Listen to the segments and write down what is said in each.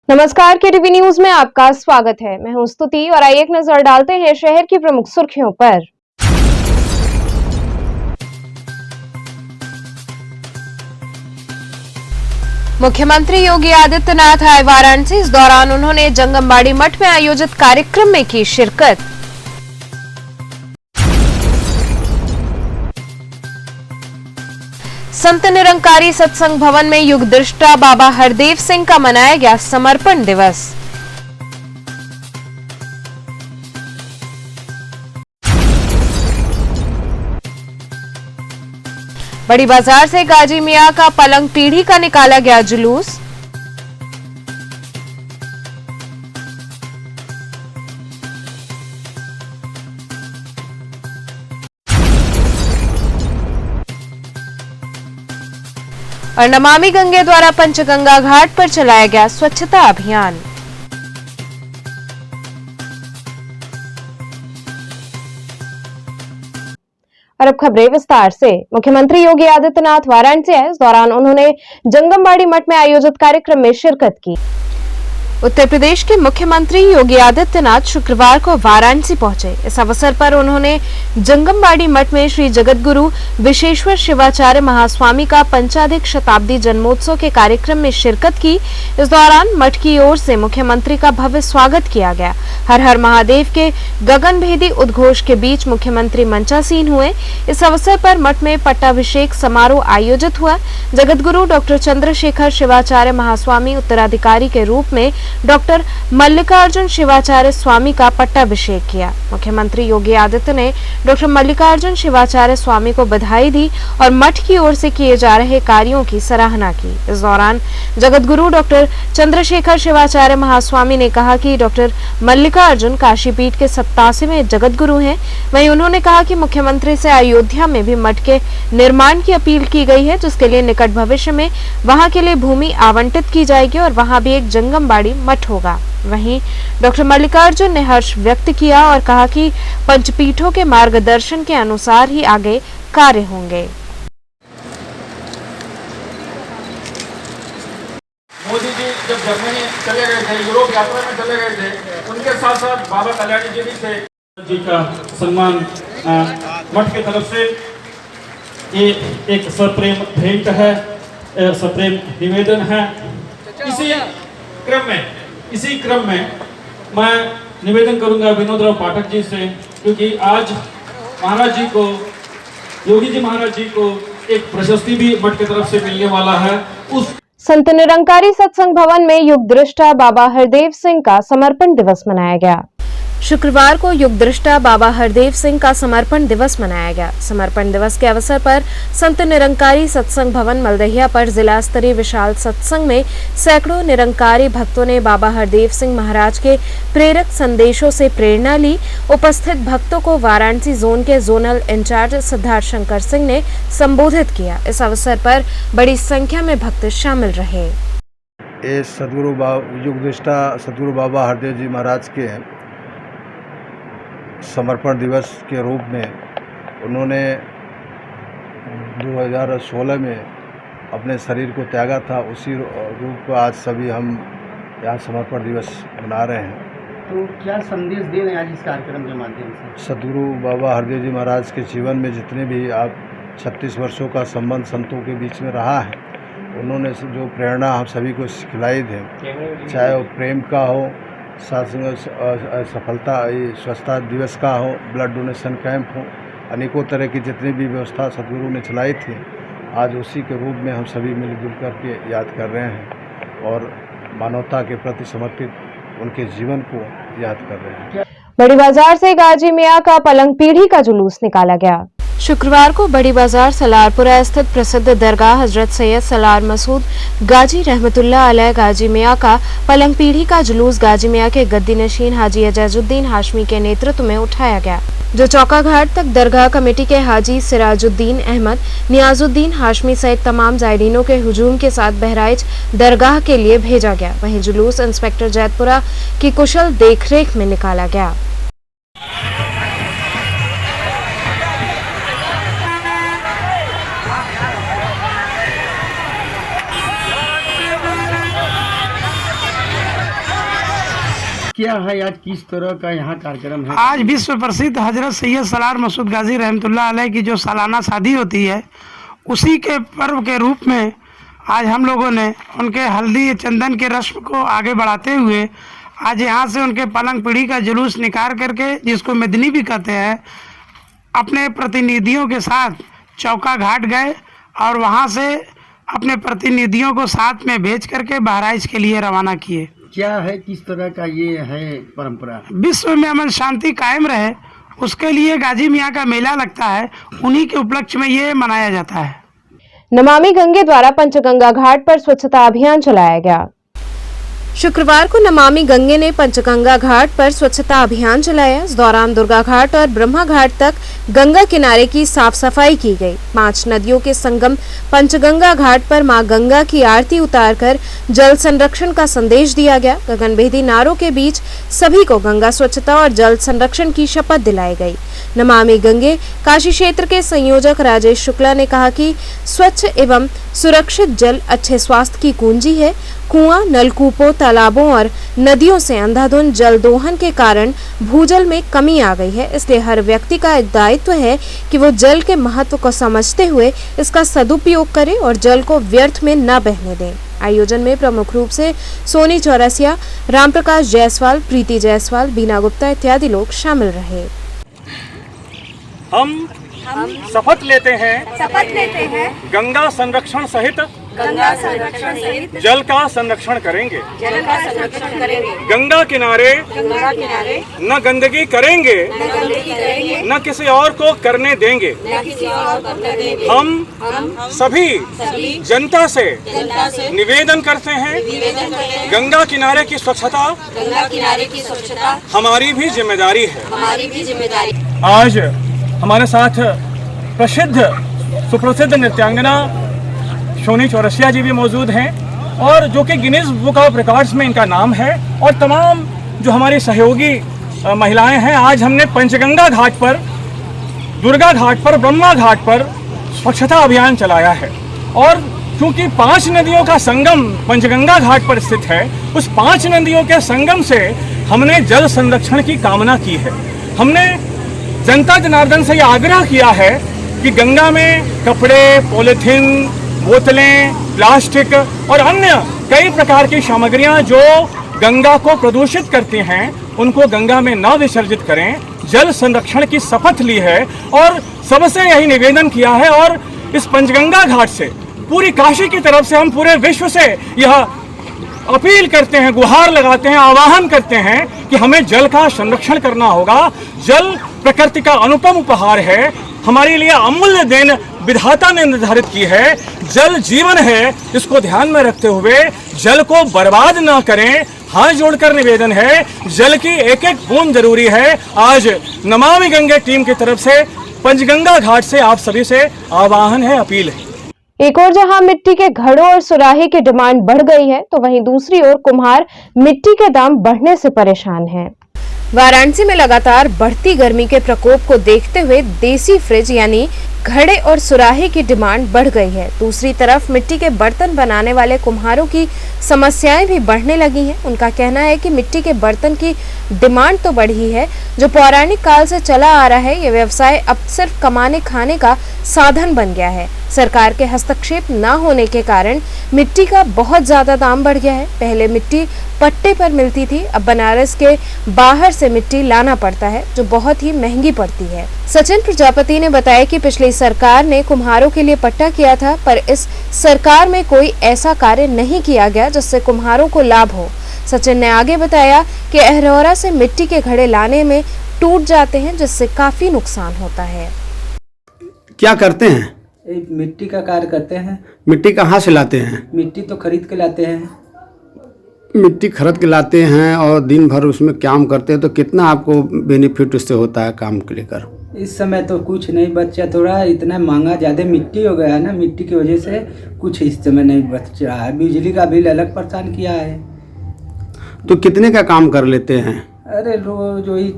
नमस्कार, KTV news में आपका स्वागत है। मैं हूं स्तुति और आइए एक नजर डालते हैं शहर की प्रमुख सुर्खियों पर। मुख्यमंत्री योगी आदित्यनाथ आए वाराणसी। इस दौरान उन्होंने जंगमबाड़ी मठ में आयोजित कार्यक्रम में की शिरकत। संत निरंकारी सत्संग भवन में युग दृष्टा बाबा हरदेव सिंह का मनाया गया समर्पण दिवस। बड़ी बाजार से गाजी मियां का पलंग पीढ़ी का निकाला गया जुलूस। और नमामि गंगे द्वारा पंचगंगा घाट पर चलाया गया स्वच्छता अभियान। और अब खबरें विस्तार से। मुख्यमंत्री योगी आदित्यनाथ वाराणसी आए। इस दौरान उन्होंने जंगमबाड़ी मठ में आयोजित कार्यक्रम में शिरकत की। उत्तर प्रदेश के मुख्यमंत्री योगी आदित्यनाथ शुक्रवार को वाराणसी पहुंचे। इस अवसर पर उन्होंने जंगमबाड़ी मठ में श्री जगतगुरु विश्वेश्वर शिवाचार्य महास्वामी का पंचाधिक शताब्दी जन्मोत्सव के कार्यक्रम में शिरकत की। इस दौरान मठ की ओर से मुख्यमंत्री का भव्य स्वागत किया गया। हर हर महादेव के गगनभेदी उद्घोष के बीच मुख्यमंत्री मंचासीन हुए। इस अवसर पर मठ में पट्टाभिषेक समारोह आयोजित हुआ। जगतगुरु डॉक्टर चंद्रशेखर शिवाचार्य महास्वामी उत्तराधिकारी के रूप में डॉक्टर मल्लिकार्जुन शिवाचार्य स्वामी का पट्टाभिषेक किया। मुख्यमंत्री योगी आदित्य ने डॉक्टर मल्लिकार्जुन शिवाचार्य स्वामी को बधाई दी और मठ की ओर से किए जा रहे कार्यों की सराहना की। इस दौरान जगतगुरु डॉक्टर चंद्रशेखर शिवाचार्य महास्वामी ने कहा कि डॉक्टर मल्लिकार्जुन काशीपीठ के 87वें जगतगुरु हैं। वहीं उन्होंने कहा कि मुख्यमंत्री से अयोध्या में भी मठ के निर्माण की अपील की गई है, जिसके लिए निकट भविष्य में वहां के लिए भूमि आवंटित की जाएगी और वहां भी एक जंगमबाड़ी मठ होगा। वहीं डॉक्टर मल्लिकार्जुन ने हर्ष व्यक्त किया और कहा कि पंचपीठों के मार्गदर्शन के अनुसार ही आगे कार्य होंगे। मोदी जी जब जर्मनी चले गए थे, यूरोप यात्रा में चले गए थे, उनके साथ साथ बाबा कल्याणी जी भी थे। जी का सम्मान मठ की तरफ से ये एक सप्रेम भेंट है, सप्रेम निवेदन है। इसी क्रम में मैं निवेदन करूंगा विनोदराव पाठक जी से, क्योंकि आज महाराज जी को, योगी जी महाराज जी को एक प्रशस्ति भी मठ की तरफ से मिलने वाला है। उस संत निरंकारी सत्संग भवन में युग दृष्टा बाबा हरदेव सिंह का समर्पण दिवस मनाया गया। शुक्रवार को युग दृष्टा बाबा हरदेव सिंह का समर्पण दिवस मनाया गया। समर्पण दिवस के अवसर पर संत निरंकारी सत्संग भवन मलदहिया पर जिला स्तरीय विशाल सत्संग में सैकड़ों निरंकारी भक्तों ने बाबा हरदेव सिंह महाराज के प्रेरक संदेशों से प्रेरणा ली। उपस्थित भक्तों को वाराणसी जोन के जोनल इंचार्ज सिद्धार्थ शंकर सिंह ने संबोधित किया। इस अवसर पर बड़ी संख्या में भक्त शामिल रहे। सदगुरु युग दृष्टा सदगुरु बाबा हरदेव जी महाराज के समर्पण दिवस के रूप में उन्होंने 2016 में अपने शरीर को त्यागा था। उसी रूप को आज सभी हम यहाँ समर्पण दिवस मना रहे हैं। तो क्या संदेश दे रहे हैं आज इस कार्यक्रम के माध्यम से? सदगुरु बाबा हरदेव जी महाराज के जीवन में जितने भी आप 36 वर्षों का संबंध संतों के बीच में रहा है, उन्होंने जो प्रेरणा हम सभी को सिखलाई थी, चाहे वो प्रेम का हो, सफलता स्वच्छता दिवस का हो, ब्लड डोनेशन कैंप हो, अनेकों तरह की जितनी भी व्यवस्था सदगुरु ने चलाई थी, आज उसी के रूप में हम सभी मिलजुल करके याद कर रहे हैं और मानवता के प्रति समर्पित उनके जीवन को याद कर रहे हैं। बड़ी बाजार से गाजी मियां का पलंग पीढ़ी का जुलूस निकाला गया। शुक्रवार को बड़ी बाजार सलारपुरा स्थित प्रसिद्ध दरगाह हजरत सैयद सलार मसूद गाजी रहमतुल्लाह अलैह गाजी मियां का पलंग पीढ़ी का जुलूस गाजी मियां के गद्दी नशीन हाजी एजाजुद्दीन हाशमी के नेतृत्व में उठाया गया, जो चौका घाट तक दरगाह कमेटी के हाजी सिराजुद्दीन अहमद नियाजुद्दीन हाशमी सहित तमाम जायरीनों के हुजूम के साथ बहराइच दरगाह के लिए भेजा गया। वहीं जुलूस इंस्पेक्टर जैतपुरा की कुशल देखरेख में निकाला गया। क्या है आज, किस तरह का यहाँ कार्यक्रम है? आज विश्व प्रसिद्ध हजरत सैयद सलार मसूद गाजी रहमतुल्लाह अलैह की जो सालाना शादी होती है, उसी के पर्व के रूप में आज हम लोगों ने उनके हल्दी चंदन के रस्म को आगे बढ़ाते हुए आज यहाँ से उनके पलंग पीढ़ी का जुलूस निकाल करके, जिसको मेदनी भी कहते हैं, अपने प्रतिनिधियों के साथ चौका घाट गए और वहाँ से अपने प्रतिनिधियों को साथ में भेज करके बहराइच के लिए रवाना किए। क्या है, किस तरह का ये है परंपरा? विश्व में अमन शांति कायम रहे, उसके लिए गाजी मियाँ का मेला लगता है, उन्हीं के उपलक्ष्य में ये मनाया जाता है। नमामि गंगे द्वारा पंचगंगा घाट पर स्वच्छता अभियान चलाया गया। शुक्रवार को नमामि गंगे ने पंचगंगा घाट पर स्वच्छता अभियान चलाया। इस दौरान दुर्गा घाट और ब्रह्मा घाट तक गंगा किनारे की साफ सफाई की गई। 5 नदियों के संगम पंचगंगा घाट पर मां गंगा की आरती उतारकर जल संरक्षण का संदेश दिया गया। गगनभेदी नारों के बीच सभी को गंगा स्वच्छता और जल संरक्षण की शपथ दिलाई गई। नमामि गंगे काशी क्षेत्र के संयोजक राजेश शुक्ला ने कहा कि स्वच्छ एवं सुरक्षित जल अच्छे स्वास्थ्य की कुंजी है। कुआं, नलकूपों, तालाबों और नदियों से अंधाधुंध जल दोहन के कारण भूजल में कमी आ गई है, इसलिए हर व्यक्ति का एक दायित्व है कि वो जल के महत्व को समझते हुए इसका सदुपयोग करे और जल को व्यर्थ में न बहने दें। आयोजन में प्रमुख रूप से सोनी चौरसिया, रामप्रकाश जायसवाल, प्रीति जायसवाल, बीना गुप्ता इत्यादि लोग शामिल रहे। हम शपथ लेते हैं गंगा संरक्षण सहित जल का संरक्षण करेंगे। गंगा किनारे न गंदगी करेंगे, न किसी और को करने देंगे। हम सभी जनता से निवेदन करते हैं, गंगा किनारे की स्वच्छता हमारी भी जिम्मेदारी है। आज हमारे साथ प्रसिद्ध सुप्रसिद्ध नृत्यांगना सोनी चौरसिया जी भी मौजूद हैं और जो कि गिनीज बुक ऑफ रिकॉर्ड्स में इनका नाम है, और तमाम जो हमारी सहयोगी महिलाएं हैं। आज हमने पंचगंगा घाट पर, दुर्गा घाट पर, ब्रह्मा घाट पर स्वच्छता अभियान चलाया है। और क्योंकि 5 नदियों का संगम पंचगंगा घाट पर स्थित है, उस 5 नदियों के संगम से हमने जल संरक्षण की कामना की है। हमने जनता जनार्दन से यह आग्रह किया है कि गंगा में कपड़े, पॉलिथीन, बोतलें, प्लास्टिक और अन्य कई प्रकार की सामग्रियां जो गंगा को प्रदूषित करती हैं, उनको गंगा में न विसर्जित करें। जल संरक्षण की शपथ ली है और सबसे यही निवेदन किया है। और इस पंचगंगा घाट से पूरी काशी की तरफ से हम पूरे विश्व से यह अपील करते हैं, गुहार लगाते हैं, आह्वान करते हैं कि हमें जल का संरक्षण करना होगा। जल प्रकृति का अनुपम उपहार है, हमारे लिए अमूल्य देन विधाता ने निर्धारित की है। जल जीवन है, इसको ध्यान में रखते हुए जल को बर्बाद ना करें। हाथ जोड़कर निवेदन है, जल की एक एक बूंद जरूरी है। आज नमामि गंगे टीम की तरफ से पंचगंगा घाट से आप सभी से आह्वान है, अपील है। एक और जहां मिट्टी के घड़ों और सुराही की डिमांड बढ़ गई है, तो वहीं दूसरी ओर कुम्हार मिट्टी के दाम बढ़ने से परेशान हैं। वाराणसी में लगातार बढ़ती गर्मी के प्रकोप को देखते हुए देसी फ्रिज यानी घड़े और सुराही की डिमांड बढ़ गई है। दूसरी तरफ मिट्टी के बर्तन बनाने वाले कुम्हारों की समस्याएं भी बढ़ने लगी हैं। उनका कहना है कि मिट्टी के बर्तन की डिमांड तो बढ़ी है, जो पौराणिक काल से चला आ रहा है, ये व्यवसाय अब सिर्फ कमाने खाने का साधन बन गया है। सरकार के हस्तक्षेप न होने के कारण मिट्टी का बहुत ज्यादा दाम बढ़ गया है। पहले मिट्टी पट्टे पर मिलती थी, अब बनारस के बाहर से मिट्टी लाना पड़ता है, जो बहुत ही महंगी पड़ती है। सचिन प्रजापति ने बताया कि पिछली सरकार ने कुम्हारों के लिए पट्टा किया था, पर इस सरकार में कोई ऐसा कार्य नहीं किया गया जिससे कुम्हारों को लाभ हो। सचिन ने आगे बताया कि अहरौरा से मिट्टी के घड़े लाने में टूट जाते हैं, जिससे काफी नुकसान होता है। क्या करते हैं? एक मिट्टी का कार्य करते हैं। मिट्टी कहाँ से लाते हैं? मिट्टी तो खरीद के लाते हैं। मिट्टी खरीद के लाते हैं और दिन भर उसमें काम करते हैं, तो कितना आपको बेनिफिट उससे होता है काम को लेकर? इस समय तो कुछ नहीं बचा, थोड़ा इतना महंगा ज़्यादा मिट्टी हो गया है ना, मिट्टी की वजह से कुछ इस समय नहीं बच रहा है। बिजली का बिल अलग परेशान किया है। तो कितने का काम कर लेते हैं? अरे रोज वही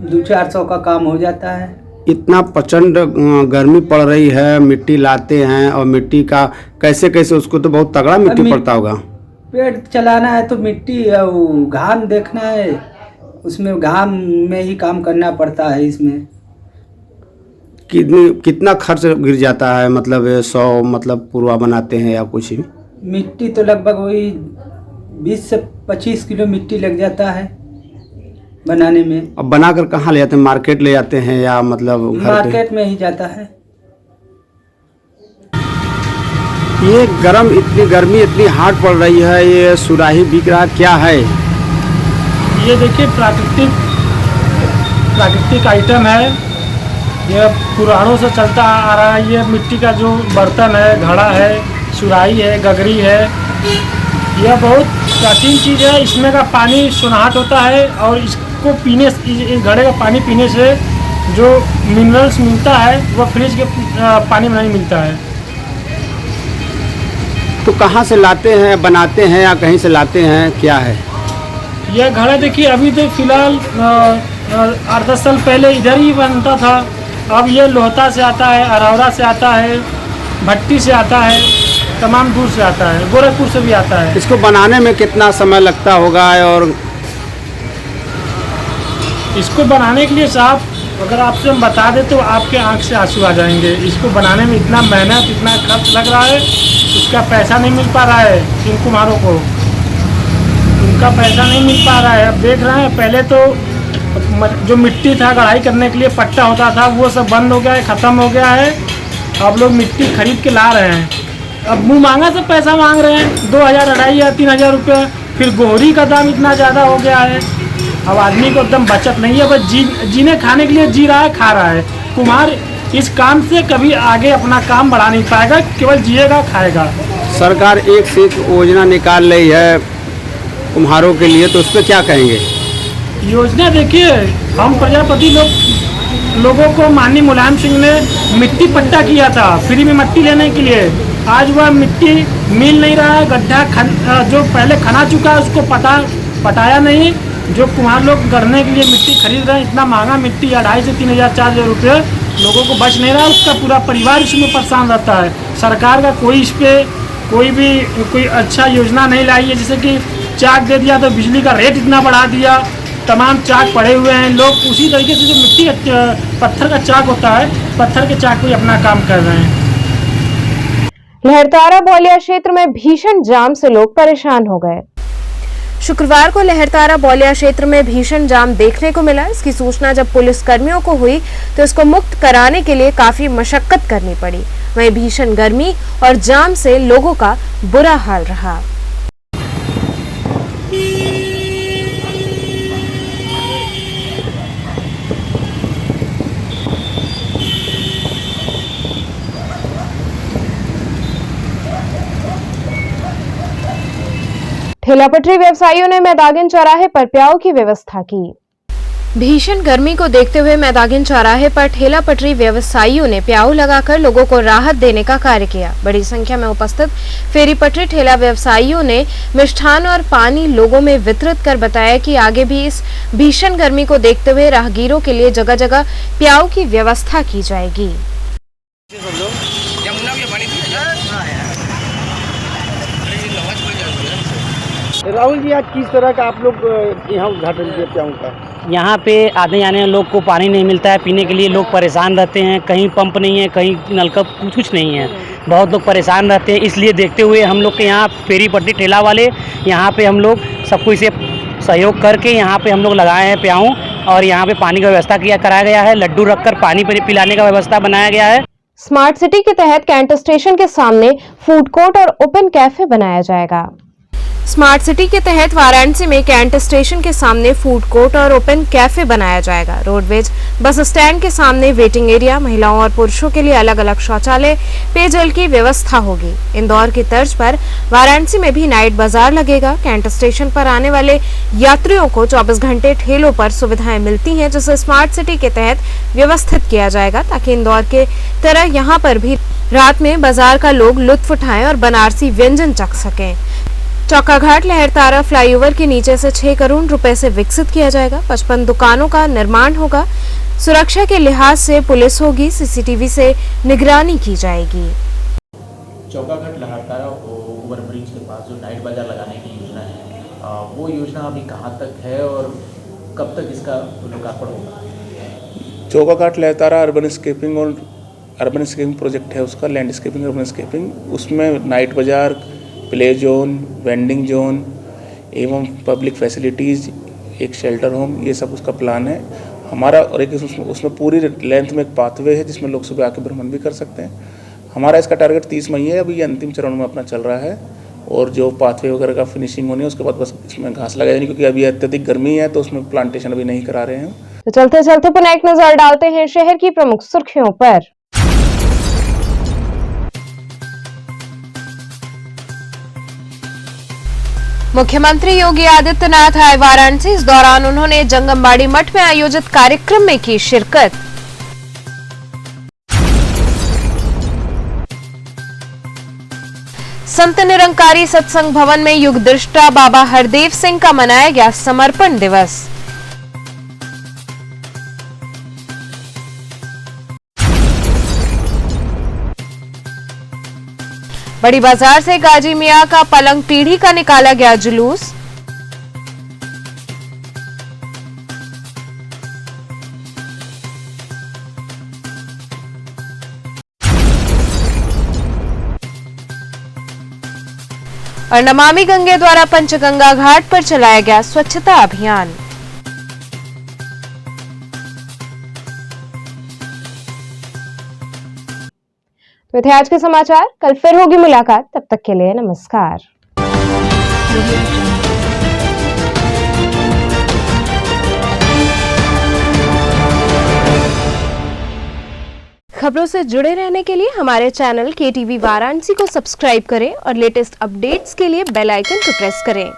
200-400 का काम हो जाता है। इतना प्रचंड गर्मी पड़ रही है, मिट्टी लाते हैं और मिट्टी का कैसे कैसे, उसको तो बहुत तगड़ा मिट्टी पड़ता होगा। पेड़ चलाना है तो मिट्टी घाम देखना है, उसमें घाम में ही काम करना पड़ता है। इसमें कितना खर्च गिर जाता है, मतलब 100 मतलब पूर्वा बनाते हैं या कुछ? मिट्टी तो लगभग वही 20 से 25 किलो मिट्टी लग जाता है बनाने में। अब बनाकर कहाँ ले जाते हैं, मार्केट ले जाते हैं या मतलब घर पे? मार्केट में ही जाता है। ये इतनी गर्मी इतनी हार्ड पड़ रही है, ये सुराही बिक रहा, क्या है ये? देखिए प्राकृतिक आइटम है, ये पुराणों से चलता आ रहा है। ये मिट्टी का जो बर्तन है, घड़ा है, सुराही है, गगरी है, यह बहुत प्राचीन चीज़ है। इसमें का पानी सुनाहट होता है और इसको पीने, इस घड़े का पानी पीने से जो मिनरल्स मिलता है वह फ्रिज के पानी में नहीं मिलता है। तो कहाँ से लाते हैं, बनाते हैं या कहीं से लाते हैं, क्या है यह घड़ा? देखिए अभी तो फिलहाल 8-10 साल पहले इधर ही बनता था। अब ये लोहता से आता है, अरौरा से आता है, भट्टी से आता है, तमाम दूर से आता है, गोरखपुर से भी आता है। इसको बनाने में कितना समय लगता होगा? और इसको बनाने के लिए साहब अगर आपसे हम बता दें तो आपके आंख से आंसू आ जाएंगे। इसको बनाने में इतना मेहनत, इतना खर्च लग रहा है, उसका पैसा नहीं मिल पा रहा है इन कुम्हारों को, उनका पैसा नहीं मिल पा रहा है। अब देख रहे हैं, पहले तो जो मिट्टी था गढ़ाई करने के लिए पट्टा होता था वो सब बंद हो गया है, ख़त्म हो गया है। अब लोग मिट्टी खरीद के ला रहे हैं। अब मुँह मांगा से पैसा मांग रहे हैं, 2000, 2500, 3000 रुपये। फिर गोहरी का दाम इतना ज़्यादा हो गया है, अब आदमी को एकदम बचत नहीं है, बस जीने खाने के लिए जी रहा है, खा रहा है। कुम्हार इस काम से कभी आगे अपना काम बढ़ा नहीं पाएगा, केवल जिएगा, खाएगा। सरकार एक से एक योजना निकाल रही है कुम्हारों के लिए, तो उस पर क्या कहेंगे? योजना देखिए, हम प्रजापति लोगों को माननीय मुलायम सिंह ने मिट्टी पट्टा किया था फ्री में मिट्टी लेने के लिए। आज वह मिट्टी मिल नहीं रहा है, गड्ढा जो पहले खना चुका है उसको पटाया नहीं। जो कुम्हार लोग करने के लिए मिट्टी खरीद रहे हैं, इतना महंगा मिट्टी 2500 से 3000, 4000 रुपये, लोगों को बच नहीं रहा, उसका पूरा परिवार इसमें परेशान रहता है। सरकार का कोई इस पर कोई अच्छा योजना नहीं लाई है। जैसे कि चाक दे दिया तो बिजली का रेट इतना बढ़ा दिया, तमाम चाक पड़े हुए हैं, लोग उसी तरीके से जो मिट्टी पत्थर का चाक होता है, पत्थर के चाक को अपना काम कर रहे हैं। लहरतारा बौलिया क्षेत्र में भीषण जाम से लोग परेशान हो गए। शुक्रवार को लहरतारा बौलिया क्षेत्र में भीषण जाम देखने को मिला। इसकी सूचना जब पुलिस कर्मियों को हुई तो इसको मुक्त कराने के लिए काफी मशक्कत करनी पड़ी। वहीं भीषण गर्मी और जाम से लोगों का बुरा हाल रहा। ठेला पटरी व्यवसायियों ने मैदागिन चौराहे पर प्याऊ की व्यवस्था की। भीषण गर्मी को देखते हुए मैदागिन चौराहे पर ठेला पटरी व्यवसायियों ने प्याऊ लगाकर लोगों को राहत देने का कार्य किया। बड़ी संख्या में उपस्थित फेरी पटरी ठेला व्यवसायियों ने मिष्ठान और पानी लोगों में वितरित कर बताया कि आगे भी इस भीषण गर्मी को देखते हुए राहगीरों के लिए जगह जगह प्याऊ की व्यवस्था की जाएगी। राहुल जी, आज किस तरह का आप लोग यहाँ उद्घाटन किया प्याऊ का? यहाँ पे आने जाने लोग को पानी नहीं मिलता है पीने के लिए, लोग परेशान रहते हैं। कहीं पंप नहीं है, कहीं नलका कुछ नहीं है, बहुत लोग परेशान रहते हैं। इसलिए देखते हुए हम लोग के यहाँ फेरी पट्टी ठेला वाले यहाँ पे हम लोग सबको इसे सहयोग करके यहाँ पे हम लोग लगाए हैं प्याऊ, और यहाँ पे पानी का व्यवस्था कराया गया है। लड्डू रखकर पानी पिलाने का व्यवस्था बनाया गया है। स्मार्ट सिटी के तहत कैंट स्टेशन के सामने फूड कोर्ट और ओपन कैफे बनाया जाएगा। स्मार्ट सिटी के तहत वाराणसी में कैंट स्टेशन के सामने फूड कोर्ट और ओपन कैफे बनाया जाएगा। रोडवेज बस स्टैंड के सामने वेटिंग एरिया, महिलाओं और पुरुषों के लिए अलग अलग शौचालय, पेयजल की व्यवस्था होगी। इंदौर की तर्ज पर वाराणसी में भी नाइट बाजार लगेगा। कैंट स्टेशन पर आने वाले यात्रियों को 24 घंटे ठेलों पर सुविधाएं मिलती हैं, जिसे स्मार्ट सिटी के तहत व्यवस्थित किया जाएगा ताकि इंदौर के तरह यहाँ पर भी रात में बाजार का लोग लुत्फ उठाएं और बनारसी व्यंजन चख सकें। चौकाघाट लहरतारा फ्लाईओवर के नीचे से 6 करोड़ रुपए से विकसित किया जाएगा। 55 दुकानों का निर्माण होगा। सुरक्षा के लिहाज से पुलिस होगी, सीसीटीवी से निगरानी की जाएगी। चौकाघाट लहरतारा ओवर ब्रिज के पास जो नाइट बाजार लगाने की योजना है, वो योजना अभी कहाँ तक है और कब तक इसका लोकार्पण होगा? चौकाघाट लहतारा अर्बन स्केपिंग और अर्बन स्केपिंग प्रोजेक्ट है उसका, लैंडस्केपिंग अर्बन स्केपिंग। उसमें नाइट बाज़ार, प्ले जोन, वेंडिंग जोन एवं पब्लिक फैसिलिटीज़, एक शेल्टर होम, ये सब उसका प्लान है हमारा। और एक उसमें पूरी लेंथ में एक पाथवे है जिसमें लोग सुबह आके भ्रमण भी कर सकते हैं। हमारा इसका टारगेट 30 मई है, अभी ये अंतिम चरण में अपना चल रहा है और जो पाथवे वगैरह का फिनिशिंग होनी है उसके बाद बस इसमें घास लगाई जाएगी, क्योंकि अभी अत्यधिक गर्मी है तो उसमें प्लांटेशन अभी नहीं करा रहे हैं। तो चलते चलते पुनः एक नजर डालते हैं शहर की प्रमुख सुर्खियों पर। मुख्यमंत्री योगी आदित्यनाथ आए वाराणसी। इस दौरान उन्होंने जंगमबाड़ी मठ में आयोजित कार्यक्रम में की शिरकत। संत निरंकारी सत्संग भवन में युग दृष्टा बाबा हरदेव सिंह का मनाया गया समर्पण दिवस। बड़ी बाजार से गाजी मियां का पलंग पीढ़ी का निकाला गया जुलूस। और नमामि गंगे द्वारा पंचगंगा घाट पर चलाया गया स्वच्छता अभियान। तो थे आज के समाचार, कल फिर होगी मुलाकात, तब तक के लिए नमस्कार। खबरों से जुड़े रहने के लिए हमारे चैनल KTV वाराणसी को सब्सक्राइब करें और लेटेस्ट अपडेट्स के लिए बेल आइकन को प्रेस करें।